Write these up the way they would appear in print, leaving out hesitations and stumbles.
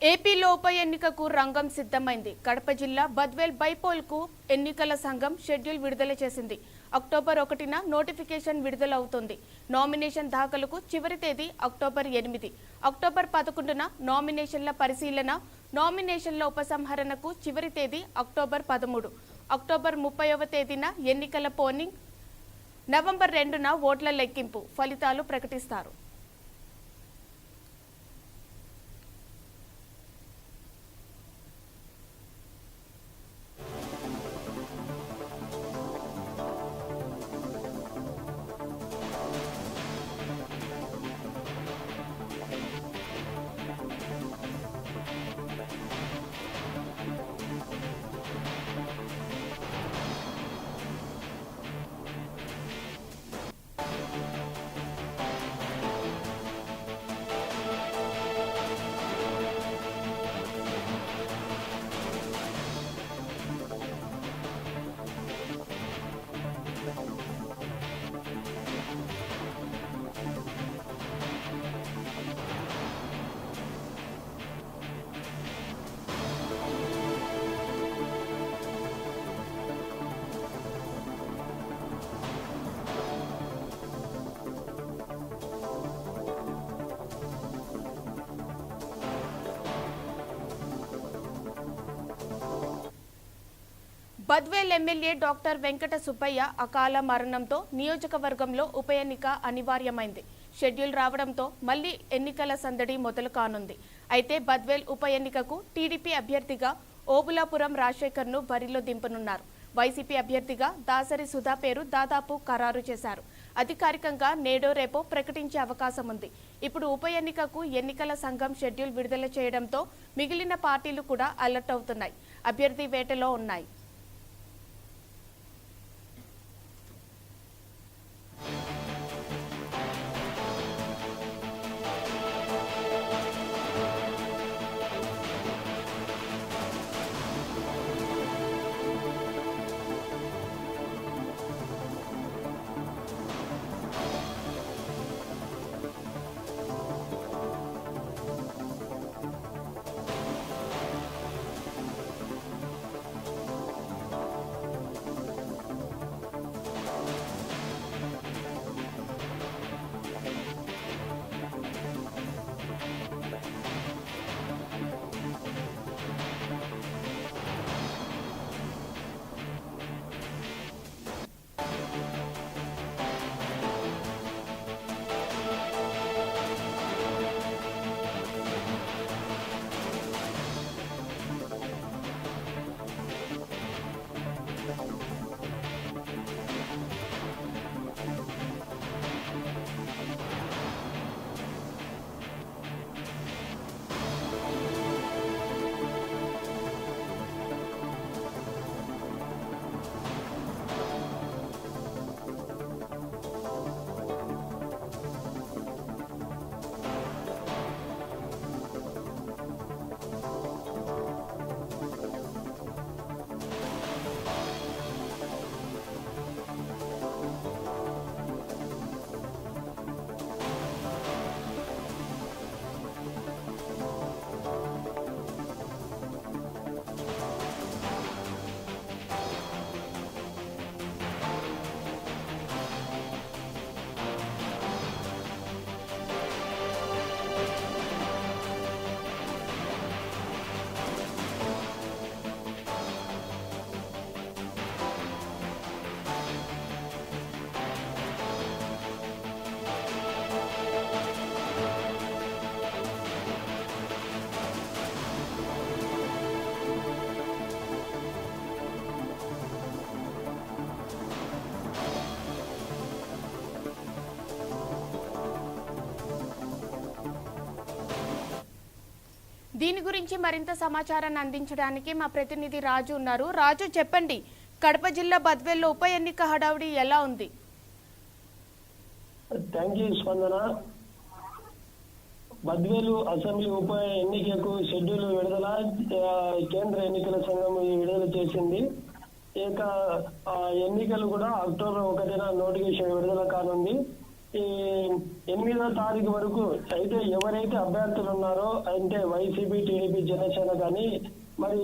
ఏపీలో ఉప ఎన్నికకు రంగం సిద్ధమైంది. కడప జిల్లా బద్వేల్ బైపోల్కు ఎన్నికల సంఘం షెడ్యూల్ విడుదల చేసింది. అక్టోబర్ 1న నోటిఫికేషన్ విడుదల అవుతుంది. నామినేషన్ దాఖలుకు చివరి తేదీ అక్టోబర్ 8. అక్టోబర్ 11న నామినేషన్ల పరిశీలన, నామినేషన్ల ఉపసంహరణకు చివరి తేదీ అక్టోబర్ 13. అక్టోబర్ 30వ తేదీన ఎన్నికల పోలింగ్, నవంబర్ 2న ఓట్ల లెక్కింపు, ఫలితాలు ప్రకటిస్తారు. బద్వేల్ ఎమ్మెల్యే డాక్టర్ వెంకట సుబ్బయ్య అకాల మరణంతో నియోజకవర్గంలో ఉప ఎన్నిక అనివార్యమైంది. షెడ్యూల్ రావడంతో మళ్లీ ఎన్నికల సందడి మొదలు కానుంది. అయితే బద్వేల్ ఉప ఎన్నికకు టీడీపీ అభ్యర్థిగా ఓబులాపురం రాజశేఖర్ను బరిలో దింపనున్నారు. వైసీపీ అభ్యర్థిగా దాసరి సుధా పేరు దాదాపు ఖరారు చేశారు. అధికారికంగా నేడో రేపో ప్రకటించే అవకాశం ఉంది. ఇప్పుడు ఉప ఎన్నికకు ఎన్నికల సంఘం షెడ్యూల్ విడుదల చేయడంతో మిగిలిన పార్టీలు కూడా అలర్ట్ అవుతున్నాయి. అభ్యర్థి వేటలో ఉన్నాయి. దీని గురించి మరింత సమాచారాన్ని అందించడానికి మా ప్రతినిధి రాజు ఉన్నారు. రాజు, చెప్పండి, కడప జిల్లా బద్వేల్లో ఉప ఎన్నిక హడావుడి ఎలా ఉంది? థ్యాంక్ యూ స్పందన. బద్వేలు అసెంబ్లీ ఉప ఎన్నికకు షెడ్యూల్ విడుదల కేంద్ర ఎన్నికల సంఘం విడుదల చేసింది. ఇక ఎన్నికలు కూడా అక్టోబర్ 1న నోటిఫికేషన్ విడుదల కానుంది. ఈ 8వ తారీఖు వరకు అయితే ఎవరైతే అభ్యర్థులు ఉన్నారో అంటే వైసీపీ, టీడీపీ, జనసేన కానీ మరి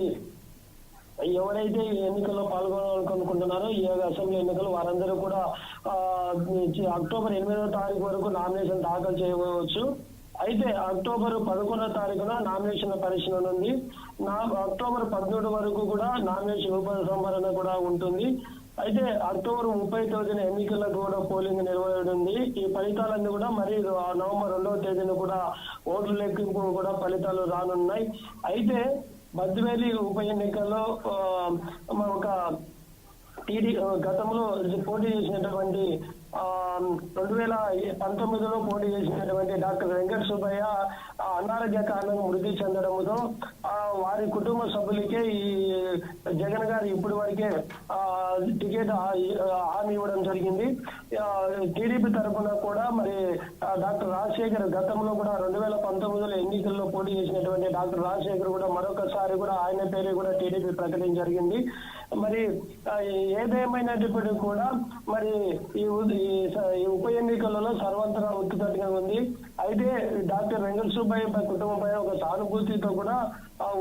ఎవరైతే ఈ ఎన్నికల్లో పాల్గొనాలనుకుంటున్నారో ఈ అసెంబ్లీ ఎన్నికలు వారందరూ కూడా అక్టోబర్ 8వ తారీఖు వరకు నామినేషన్ దాఖలు చేయవచ్చు. అయితే అక్టోబర్ 11వ తారీఖున నామినేషన్ పరిశీలన ఉంది. అక్టోబర్ 17 వరకు కూడా నామినేషన్ ఉపసంహరణ కూడా ఉంటుంది. అయితే అక్టోబర్ 30 తేదీన ఎన్నికలకు కూడా పోలింగ్ నిర్వహించింది. ఈ ఫలితాలన్నీ కూడా మరి నవంబర్ 2వ తేదీన కూడా ఓట్ల లెక్కింపు కూడా ఫలితాలు రానున్నాయి. అయితే బద్వేలి ఉప ఎన్నికల్లో ఒక గతంలో పోటీ చేసినటువంటి 2019లో పోటీ చేసినటువంటి డాక్టర్ వెంకట సుబ్బయ్య అనారోగ్య కారణంగా మృతి చెందడంతో వారి కుటుంబ సభ్యులకే ఈ జగన్ గారు ఇప్పటి వరకే టికెట్ హామీ ఇవ్వడం జరిగింది. టీడీపీ తరఫున కూడా మరి డాక్టర్ రాజశేఖర్ గతంలో కూడా 2019లో ఎన్నికల్లో పోటీ చేసినటువంటి డాక్టర్ రాజశేఖర్ కూడా మరొకసారి కూడా ఆయన పేరు కూడా టీడీపీ ప్రకటించడం జరిగింది. మరి ఏదేమైనప్పటికీ కూడా మరి ఈ ఉప ఎన్నికలలో సర్వంతర ఉత్తుగా ఉంది. అయితే డాక్టర్ వెంకట సుబ్బయ్య కుటుంబంపై ఒక సానుభూతితో కూడా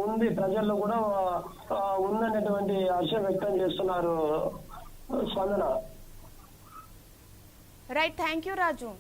ఉంది, ప్రజల్లో కూడా ఉందనేటువంటి హర్షం వ్యక్తం చేస్తున్నారు. స్పందన. రైట్, థ్యాంక్ యూ రాజు.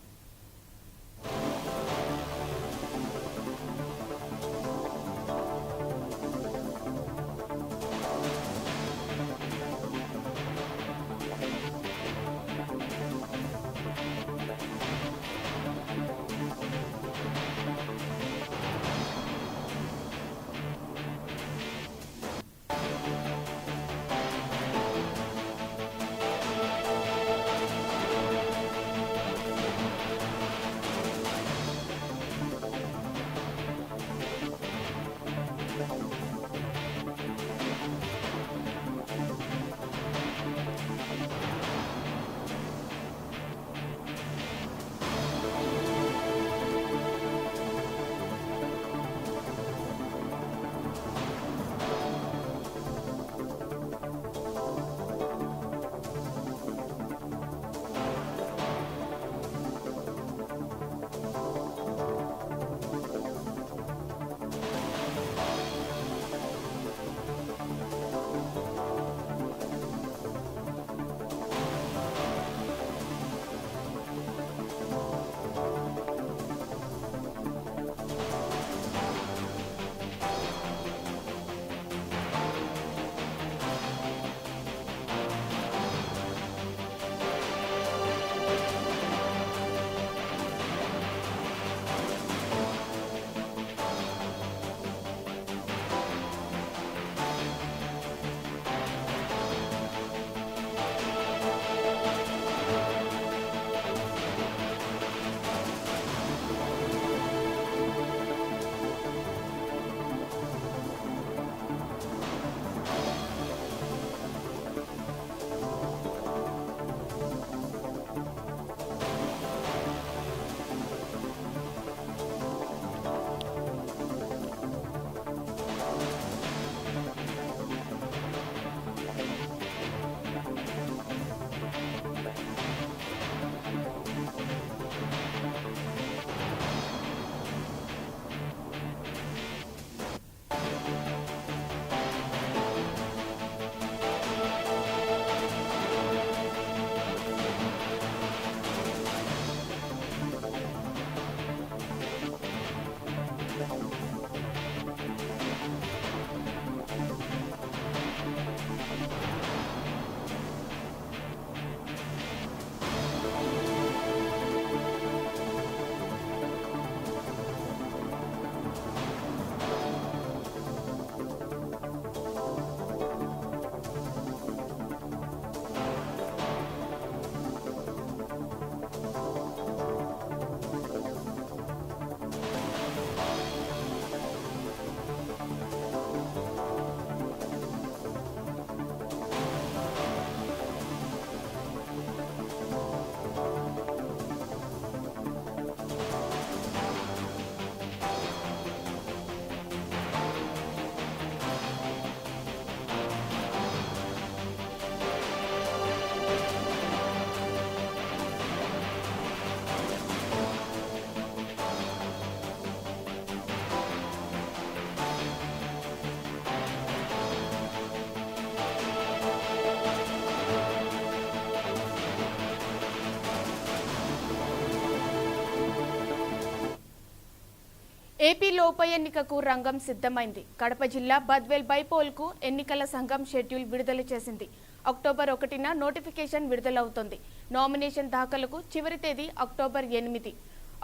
ఏపీలో ఉప ఎన్నికకు రంగం సిద్ధమైంది. కడప జిల్లా బద్వేల్ బైపోల్కు ఎన్నికల సంఘం షెడ్యూల్ విడుదల చేసింది. అక్టోబర్ 1న నోటిఫికేషన్ విడుదలవుతోంది. నామినేషన్ దాఖలుకు చివరి తేదీ అక్టోబర్ 8.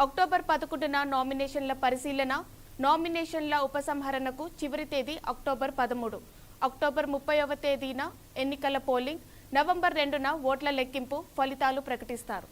అక్టోబర్ 11న నామినేషన్ల పరిశీలన, నామినేషన్ల ఉపసంహరణకు చివరి తేదీ అక్టోబర్ 13. అక్టోబర్ 30వ తేదీన ఎన్నికల పోలింగ్, నవంబర్ 2న ఓట్ల లెక్కింపు, ఫలితాలు ప్రకటిస్తారు.